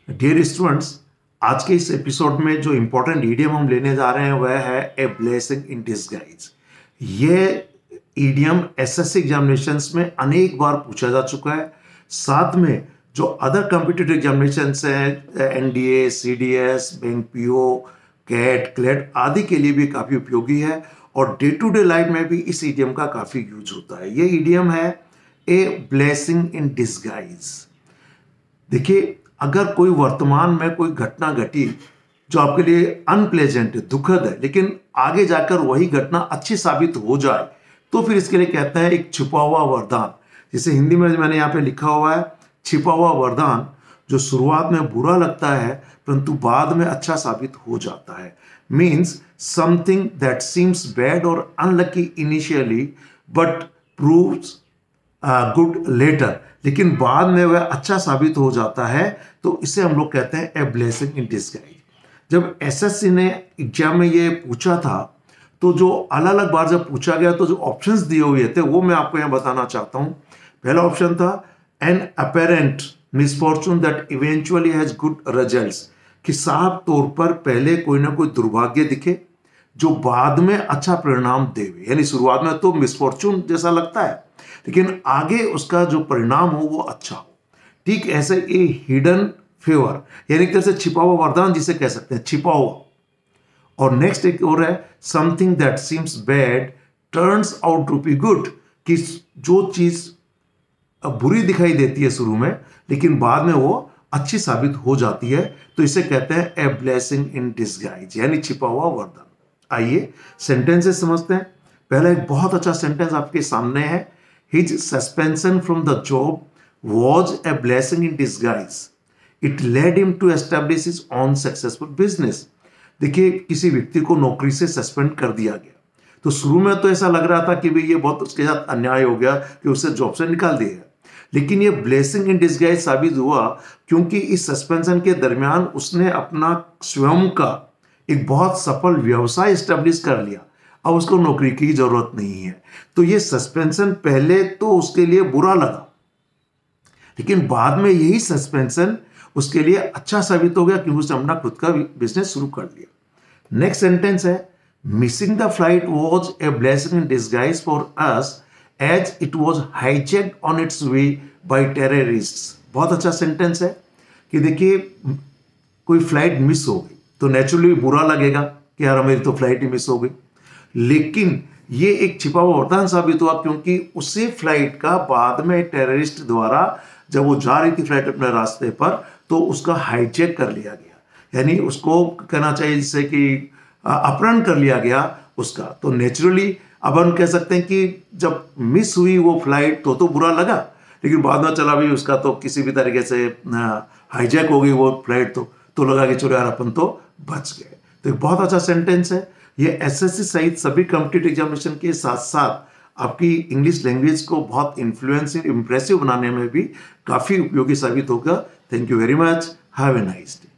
Dear students, आज के इस एपिसोड में जो इंपॉर्टेंट ईडियम हम लेने जा रहे हैं वह है ए ब्लेसिंग इन डिसगाइज। ये ईडियम एसएससी एग्जामिनेशंस में अनेक बार पूछा जा चुका है। साथ में जो अदर कॉम्पिटिटिव एग्जामिनेशंस हैं, NDA, CDS, bank PO, CAT, CLAT आदि के लिए भी काफ़ी उपयोगी है और डे टू डे लाइफ में भी इस ईडियम का काफ़ी यूज होता है। ये ईडियम है ए ब्लेसिंग इन डिसगाइज। देखिए, अगर कोई वर्तमान में कोई घटना घटी जो आपके लिए अनप्लेजेंट है, दुखद है, लेकिन आगे जाकर वही घटना अच्छी साबित हो जाए तो फिर इसके लिए कहते हैं एक छिपा हुआ वरदान। जैसे हिंदी में मैंने यहाँ पे लिखा हुआ है छिपा हुआ वरदान, जो शुरुआत में बुरा लगता है परंतु बाद में अच्छा साबित हो जाता है। Means something that seems bad और unlucky initially but proves good later, लेकिन बाद में वह अच्छा साबित हो जाता है, तो इसे हम लोग कहते हैं ए ब्लेसिंग इन डिसगाइज। जब एसएससी ने एग्जाम में ये पूछा था तो जो अलग अलग बार जब पूछा गया तो जो ऑप्शंस दिए हुए थे वो मैं आपको यहाँ बताना चाहता हूँ। पहला ऑप्शन था an apparent misfortune that eventually has good results, कि साफ तौर पर पहले कोई ना कोई दुर्भाग्य दिखे जो बाद में अच्छा परिणाम देवे। यानी शुरुआत में तो मिसफॉर्चून जैसा लगता है लेकिन आगे उसका जो परिणाम हो वो अच्छा हो। ठीक ऐसे ए हिडन फेवर, यानी एक तरह से छिपा हुआ वरदान जिसे कह सकते हैं, छिपा हुआ। और नेक्स्ट एक और है something that seems bad turns out to be good, कि जो चीज बुरी दिखाई देती है शुरू में लेकिन बाद में वो अच्छी साबित हो जाती है, तो इसे कहते हैं ए ब्लेसिंग इन डिसगाइज, यानी छिपा हुआ वरदान। आइए सेंटेंसेस समझते हैं। पहला एक बहुत अच्छा सेंटेंस आपके सामने है, His suspension from the job was a blessing in disguise. It led him to establish his own successful business. देखिए, किसी व्यक्ति को नौकरी से सस्पेंड कर दिया गया तो शुरू में तो ऐसा लग रहा था कि भाई ये बहुत उसके साथ अन्याय हो गया कि उसे जॉब से निकाल दिया गया, लेकिन ये ब्लेसिंग इन डिसगाइज साबित हुआ क्योंकि इस सस्पेंशन के दरमियान उसने अपना स्वयं का एक बहुत सफल व्यवसाय स्टैब्लिश कर लिया। अब उसको नौकरी की जरूरत नहीं है। तो ये सस्पेंशन पहले तो उसके लिए बुरा लगा लेकिन बाद में यही सस्पेंशन उसके लिए अच्छा साबित हो गया क्योंकि उसने अपना खुद का बिजनेस शुरू कर लिया। नेक्स्ट सेंटेंस है missing the flight was a blessing in disguise for us as it was hijacked on its way by terrorists. बहुत अच्छा सेंटेंस है कि देखिए, कोई फ्लाइट मिस हो गई तो नेचुरली बुरा लगेगा कि यार मेरी तो फ्लाइट ही मिस हो गई, लेकिन ये एक छिपा हुआ वरदान साबित हुआ क्योंकि उसी फ्लाइट का बाद में टेररिस्ट द्वारा जब वो जा रही थी फ्लाइट अपने रास्ते पर तो उसका हाईजैक कर लिया गया, यानी उसको कहना चाहिए जिससे कि अपहरण कर लिया गया उसका। तो नेचुरली अब हम कह सकते हैं कि जब मिस हुई वो फ्लाइट तो बुरा लगा, लेकिन बाद में चला भी उसका तो किसी भी तरीके से हाईजैक हो गई वो फ्लाइट तो लगा कि चलो यार अपन तो बच गए। तो एक बहुत अच्छा सेंटेंस है ये। एसएससी सहित सभी कॉम्पिटिटिव एग्जामिनेशन के साथ साथ आपकी इंग्लिश लैंग्वेज को बहुत इन्फ्लुएंसिव, इंप्रेसिव बनाने में भी काफ़ी उपयोगी साबित होगा। Thank you very much. Have a nice day.